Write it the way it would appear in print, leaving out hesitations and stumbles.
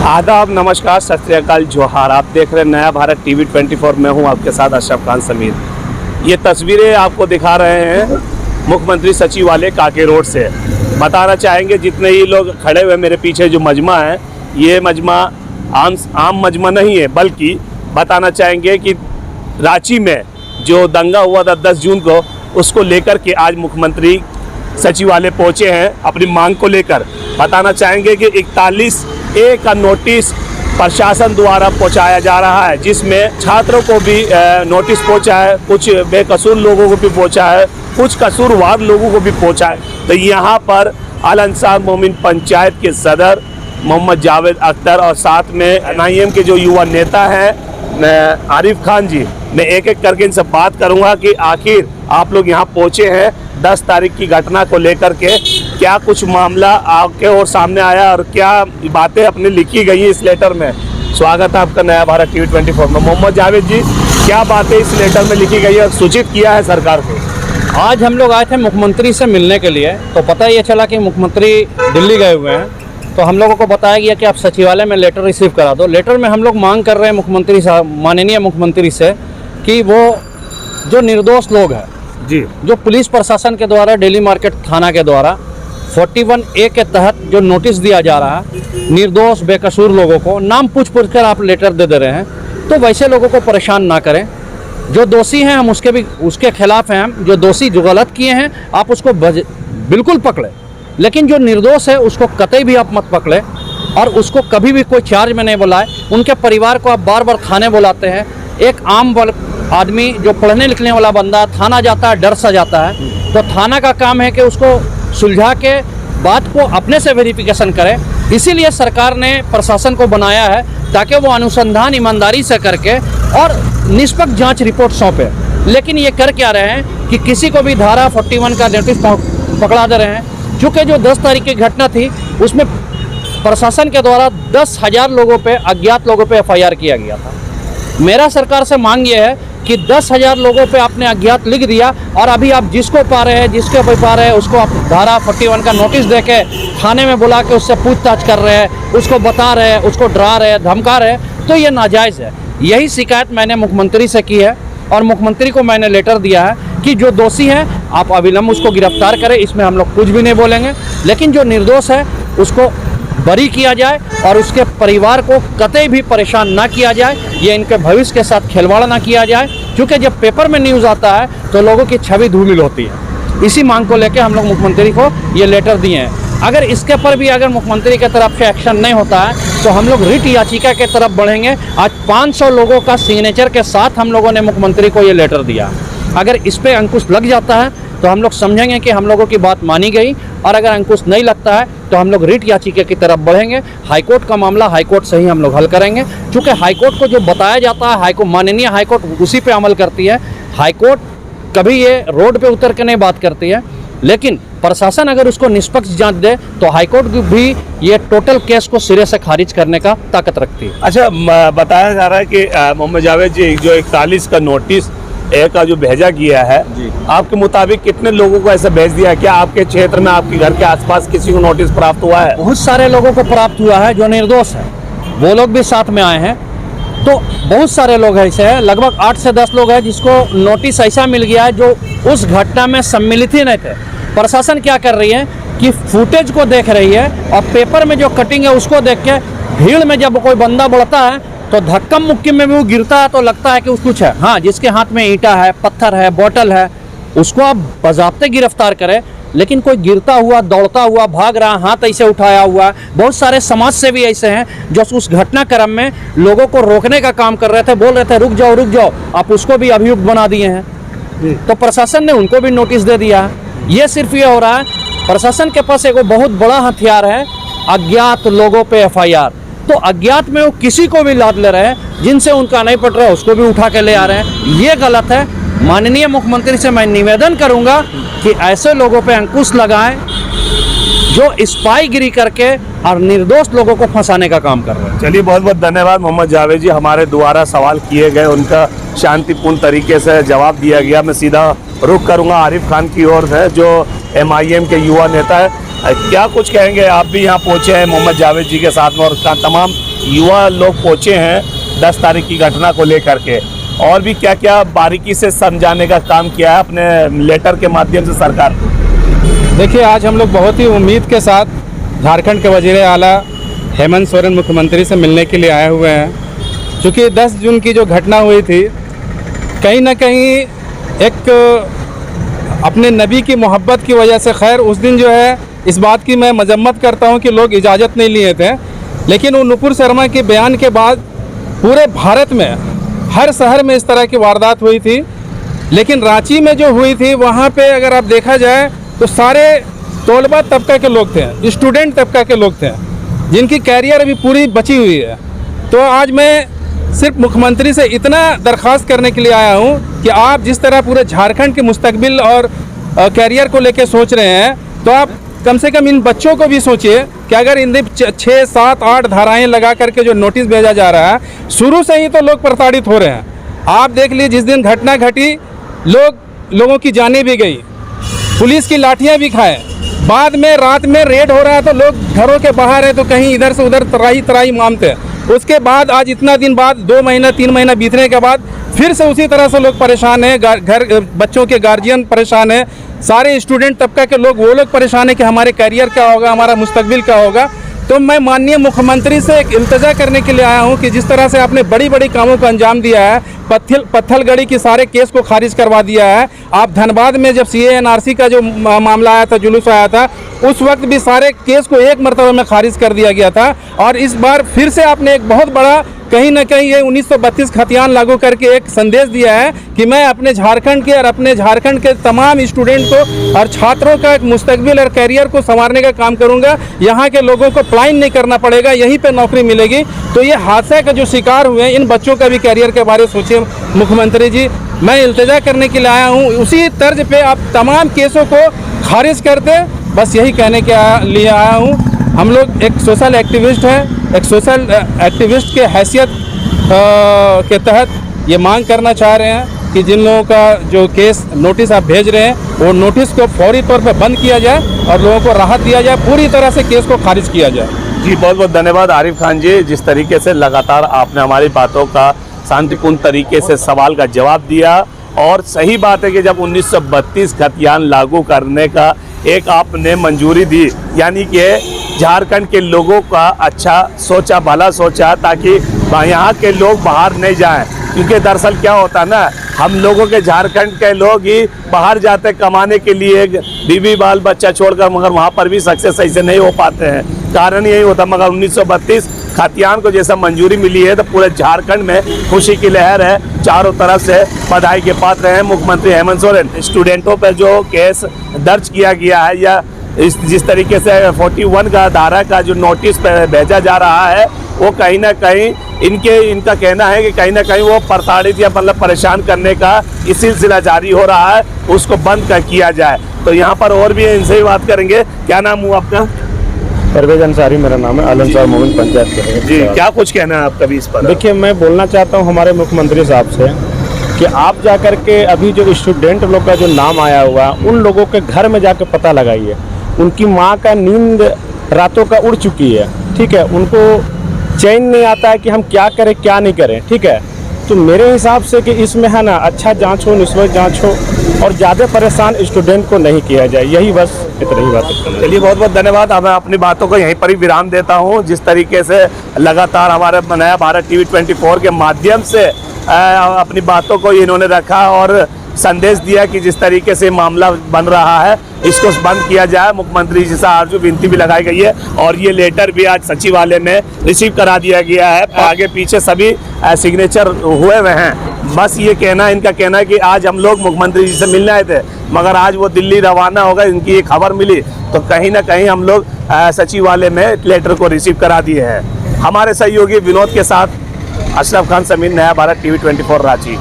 आदाब, नमस्कार, सत श्री अकाल, जोहार। आप देख रहे हैं नया भारत टीवी 24। मैं हूं आपके साथ अशरफ खान समीर। ये तस्वीरें आपको दिखा रहे हैं मुख्यमंत्री सचिवालय काके रोड से। बताना चाहेंगे जितने ही लोग खड़े हुए मेरे पीछे जो मजमा है, ये मजमा आम मजमा नहीं है, बल्कि बताना चाहेंगे कि रांची में जो दंगा हुआ था 10 जून को, उसको लेकर के आज मुख्यमंत्री सचिवालय पहुंचे हैं अपनी मांग को लेकर। बताना चाहेंगे कि 41A का नोटिस प्रशासन द्वारा पहुंचाया जा रहा है, जिसमें छात्रों को भी नोटिस पहुंचा है, कुछ बेकसूर लोगों को भी पहुंचा है, कुछ कसूरवार लोगों को भी पहुंचा है। तो यहाँ पर अल अंसार मोमिन पंचायत के सदर मोहम्मद जावेद अख्तर और साथ में NIM के जो युवा नेता हैं आरिफ खान जी, मैं एक एक करके इनसे बात करूंगा कि आखिर आप लोग यहाँ पहुँचे हैं 10 तारीख की घटना को लेकर के, क्या कुछ मामला आपके और सामने आया और क्या बातें अपनी लिखी गई इस लेटर में। स्वागत है आपका नया भारत टीवी 24 में। मोहम्मद जावेद जी, क्या बातें इस लेटर में लिखी गई और सूचित किया है सरकार को? आज हम लोग आए थे मुख्यमंत्री से मिलने के लिए, तो पता ये चला कि मुख्यमंत्री दिल्ली गए हुए हैं। तो हम लोगों को बताया गया कि आप सचिवालय में लेटर रिसीव करा दो। लेटर में हम लोग मांग कर रहे हैं मुख्यमंत्री साहब, माननीय मुख्यमंत्री से, कि वो जो निर्दोष लोग हैं जी, जो पुलिस प्रशासन के द्वारा डेली मार्केट थाना के द्वारा 41A के तहत जो नोटिस दिया जा रहा है निर्दोष बेकसूर लोगों को, नाम पूछ कर आप लेटर दे रहे हैं, तो वैसे लोगों को परेशान ना करें। जो दोषी हैं हम उसके खिलाफ हैं। हम जो दोषी जो गलत किए हैं आप उसको बिल्कुल पकड़े, लेकिन जो निर्दोष है उसको कतई भी आप मत पकड़े और उसको कभी भी कोई चार्ज में नहीं बुलाए। उनके परिवार को आप बार बार थाने बुलाते हैं। एक आम आदमी जो पढ़ने लिखने वाला बंदा थाना जाता है, डर सा जाता है, तो थाना का काम है कि उसको सुलझा के बात को अपने से वेरिफिकेशन करे। इसीलिए सरकार ने प्रशासन को बनाया है ताकि वो अनुसंधान ईमानदारी से करके और निष्पक्ष जांच रिपोर्ट सौंपे। लेकिन ये कर क्या रहे हैं कि किसी को भी धारा 41 का नोटिस पकड़ा दे रहे हैं। चूँकि जो 10 तारीख की घटना थी उसमें प्रशासन के द्वारा 10,000 लोगों पे, अज्ञात लोगों पे FIR किया गया था। मेरा सरकार से मांग ये है कि 10,000 लोगों पे आपने अज्ञात लिख दिया और अभी आप जिसको पा रहे हैं, जिसके पे पा रहे हैं, उसको आप धारा 41 का नोटिस दे के थाने में बुला के उससे पूछताछ कर रहे हैं, उसको बता रहे हैं, उसको डरा रहे हैं, धमका रहे हैं, तो ये नाजायज़ है। यही शिकायत मैंने मुख्यमंत्री से की है और मुख्यमंत्री को मैंने लेटर दिया है कि जो दोषी है आप अविलंब उसको गिरफ्तार करें। इसमें हम लोग कुछ भी नहीं बोलेंगे, लेकिन जो निर्दोष है उसको बरी किया जाए और उसके परिवार को कतई भी परेशान ना किया जाए, ये इनके भविष्य के साथ खिलवाड़ ना किया जाए। क्योंकि जब पेपर में न्यूज़ आता है तो लोगों की छवि धूमिल होती है। इसी मांग को लेकर हम लोग मुख्यमंत्री को ये लेटर दिए हैं। अगर इसके पर भी अगर मुख्यमंत्री की तरफ से एक्शन नहीं होता है तो हम लोग रिट याचिका के तरफ बढ़ेंगे। आज 500 लोगों का सिग्नेचर के साथ हम लोगों ने मुख्यमंत्री को ये लेटर दिया। अगर इस पर अंकुश लग जाता है तो हम लोग समझेंगे कि हम लोगों की बात मानी गई, और अगर अंकुश नहीं लगता है तो हम लोग रिट याचिका की तरफ बढ़ेंगे। हाईकोर्ट का मामला हाईकोर्ट से ही हम लोग हल करेंगे, क्योंकि हाईकोर्ट को जो बताया जाता है माननीय हाईकोर्ट उसी पे अमल करती है। हाईकोर्ट कभी ये रोड पे उतर के नहीं बात करती है, लेकिन प्रशासन अगर उसको निष्पक्ष जांच दे तो हाईकोर्ट भी ये टोटल केस को सिरे से खारिज करने का ताकत रखती है। अच्छा, बताया जा रहा है कि मोहम्मद जावेद जी, जो 41 का नोटिस का जो भेजा गया है जी, आपके मुताबिक कितने लोगों को ऐसा भेज दिया है? क्या आपके क्षेत्र में, आपके घर के आसपास किसी को नोटिस प्राप्त हुआ है? बहुत सारे लोगों को प्राप्त हुआ है जो निर्दोष है, वो लोग भी साथ में आए हैं। तो बहुत सारे लोग ऐसे हैं, लगभग 8 से 10 लोग हैं जिसको नोटिस ऐसा मिल गया है जो उस घटना में सम्मिलित ही नहीं थे। प्रशासन क्या कर रही है कि फुटेज को देख रही है और पेपर में जो कटिंग है उसको देख के भीड़ में जब कोई बंदा बढ़ता है तो धक्का मुक्की में भी वो गिरता है तो लगता है कि उस कुछ है। हाँ, जिसके हाथ में ईंटा है, पत्थर है, बोतल है, उसको आप बाज़ाब्ते गिरफ्तार करें। लेकिन कोई गिरता हुआ, दौड़ता हुआ, भाग रहा, हाथ ऐसे उठाया हुआ, बहुत सारे समाज सेवी ऐसे हैं जो उस घटनाक्रम में लोगों को रोकने का काम कर रहे थे, बोल रहे थे रुक जाओ, आप उसको भी अभियुक्त बना दिए हैं। तो प्रशासन ने उनको भी नोटिस दे दिया है। ये सिर्फ ये हो रहा है, प्रशासन के पास एक बहुत बड़ा हथियार है, अज्ञात लोगों पे FIR। तो अज्ञात में वो किसी को भी लाद ले रहे हैं, जिनसे उनका नहीं पट रहा है उसको भी उठा के ले आ रहे हैं। ये गलत है। माननीय मुख्यमंत्री से मैं निवेदन करूंगा कि ऐसे लोगों पे अंकुश लगाएं जो स्पाईगिरी करके और निर्दोष लोगों को फंसाने का काम कर रहे हैं। चलिए, बहुत बहुत धन्यवाद मोहम्मद जावेद जी। हमारे द्वारा सवाल किए गए, उनका शांतिपूर्ण तरीके से जवाब दिया गया। मैं सीधा रुख करूंगा आरिफ खान की ओर से, जो MIM के युवा नेता है। क्या कुछ कहेंगे? आप भी यहाँ पहुँचे हैं मोहम्मद जावेद जी के साथ में और तमाम युवा लोग पहुँचे हैं 10 तारीख की घटना को लेकर के, और भी क्या क्या बारीकी से समझाने का काम किया है अपने लेटर के माध्यम से सरकार को? देखिए, आज हम लोग बहुत ही उम्मीद के साथ झारखंड के वज़ीर आला हेमंत सोरेन मुख्यमंत्री से मिलने के लिए आए हुए हैं। क्योंकि 10 जून की जो घटना हुई थी, कहीं ना कहीं एक अपने नबी की मोहब्बत की वजह से, खैर उस दिन जो है इस बात की मैं मजम्मत करता हूं कि लोग इजाज़त नहीं लिए थे, लेकिन वो नुपुर शर्मा के बयान के बाद पूरे भारत में हर शहर में इस तरह की वारदात हुई थी। लेकिन रांची में जो हुई थी वहाँ पे अगर आप देखा जाए तो सारे तौलबा तबका के लोग थे, स्टूडेंट तबका के लोग थे, जिनकी कैरियर अभी पूरी बची हुई है। तो आज मैं सिर्फ मुख्यमंत्री से इतना दरख्वास्त करने के लिए आया हूँ कि आप जिस तरह पूरे झारखंड के मुस्तकबिल और कैरियर को लेकर सोच रहे हैं, तो आप कम से कम इन बच्चों को भी सोचिए कि अगर इन 6, 7, 8 धाराएं लगा करके जो नोटिस भेजा जा रहा है, शुरू से ही तो लोग प्रताड़ित हो रहे हैं। आप देख लीजिए, जिस दिन घटना घटी लोगों की जानें भी गई, पुलिस की लाठियां भी खाए, बाद में रात में रेड हो रहा है तो लोग घरों के बाहर है तो कहीं इधर से उधर तराई मामते। उसके बाद आज इतना दिन बाद 2 महीना 3 महीना बीतने के बाद फिर से उसी तरह से लोग परेशान हैं, घर बच्चों के गार्जियन परेशान हैं, सारे स्टूडेंट तबका के लोग, वो लोग परेशान हैं कि हमारे करियर क्या होगा, हमारा मुस्तकबिल क्या होगा। तो मैं माननीय मुख्यमंत्री से एक इल्तजा करने के लिए आया हूं कि जिस तरह से आपने बड़ी बड़ी कामों को अंजाम दिया है, पत्थलगड़ी की सारे केस को खारिज करवा दिया है। आप धनबाद में जब CA/NRC का जो मामला आया था, जुलूस आया था, उस वक्त भी सारे केस को एक मरतबा में खारिज कर दिया गया था। और इस बार फिर से आपने एक बहुत बड़ा कहीं ना कहीं ये 1932 खतियान लागू करके एक संदेश दिया है कि मैं अपने झारखंड के और अपने झारखंड के तमाम स्टूडेंट को और छात्रों का एक मुस्तकबिल और कैरियर को संवारने का काम करूंगा। यहाँ के लोगों को पलायन नहीं करना पड़ेगा, यहीं पे नौकरी मिलेगी। तो ये हादसे का जो शिकार हुए हैं, इन बच्चों का भी कैरियर के बारे में सोचिए मुख्यमंत्री जी। मैं इल्तिजा करने के लिए आया हूँ, उसी तर्ज पे आप तमाम केसों को खारिज कर दें, बस यही कहने के लिए आया हूँ। हम लोग एक सोशल एक्टिविस्ट हैं, एक सोशल एक्टिविस्ट के हैसियत के तहत ये मांग करना चाह रहे हैं कि जिन लोगों का जो केस नोटिस आप भेज रहे हैं, वो नोटिस को फौरी तौर पर बंद किया जाए और लोगों को राहत दिया जाए, पूरी तरह से केस को खारिज किया जाए। जी, बहुत बहुत धन्यवाद आरिफ खान जी। जिस तरीके से लगातार आपने हमारी बातों का शांतिपूर्ण तरीके से सवाल का जवाब दिया, और सही बात है कि जब 1932 खतियान लागू करने का एक आपने मंजूरी दी, यानी कि झारखंड के लोगों का अच्छा सोचा, भला सोचा, ताकि यहाँ के लोग बाहर नहीं जाएं। क्योंकि दरअसल क्या होता है ना, हम लोगों के झारखंड के लोग ही बाहर जाते कमाने के लिए, बीवी बाल बच्चा छोड़कर, मगर वहाँ पर भी सक्सेस सही से नहीं हो पाते हैं। कारण यही होता, मगर 1932 खतियान को जैसा मंजूरी मिली है तो पूरे झारखंड में खुशी की लहर है, चारों तरफ से बधाई के पात्र हैं मुख्यमंत्री हेमंत सोरेन। स्टूडेंटों पर जो केस दर्ज किया गया है, या जिस तरीके से 41 का धारा का जो नोटिस भेजा जा रहा है, वो कहीं ना कहीं इनका कहना है कि कहीं ना कहीं वो प्रताड़ित या मतलब परेशान करने का ये सिलसिला जारी हो रहा है, उसको बंद किया जाए। तो यहाँ पर और भी इनसे ही बात करेंगे। क्या नाम हुआ आपका? परवेज अंसारी मेरा नाम है, आलमसार मोमिन पंचायत के। जी, क्या कुछ कहना है आपका भी इस पर? देखिए, मैं बोलना चाहता हूँ हमारे मुख्यमंत्री साहब से कि आप जाकर के अभी जो स्टूडेंट लोग का जो नाम आया हुआ, उन लोगों के घर में जाकर पता लगाइए। उनकी माँ का नींद रातों का उड़ चुकी है, ठीक है, उनको चैन नहीं आता है कि हम क्या करें क्या नहीं करें, ठीक है। तो मेरे हिसाब से कि इसमें है ना, अच्छा जांच हो, निष्पक्ष जांच हो, और ज़्यादा परेशान स्टूडेंट को नहीं किया जाए, यही बस इतना ही बात है। चलिए, बहुत बहुत धन्यवाद। अब मैं अपनी बातों को यहीं पर ही विराम देता हूँ। जिस तरीके से लगातार हमारे नया भारत TV 24 के माध्यम से अपनी बातों को इन्होंने रखा और संदेश दिया कि जिस तरीके से मामला बन रहा है, इसको बंद किया जाए। मुख्यमंत्री जी से आरजू विनती भी लगाई गई है, और ये लेटर भी आज सचिवालय में रिसीव करा दिया गया है। आगे पीछे सभी सिग्नेचर हुए हुए हैं। बस ये कहना, इनका कहना है कि आज हम लोग मुख्यमंत्री जी से मिलने आए थे, मगर आज वो दिल्ली रवाना होगा, इनकी ये खबर मिली, तो कहीं ना कहीं हम लोग सचिवालय में लेटर को रिसीव करा दिए हैं। हमारे सहयोगी विनोद के साथ अशरफ खान समीर, नया भारत TV 24 रांची।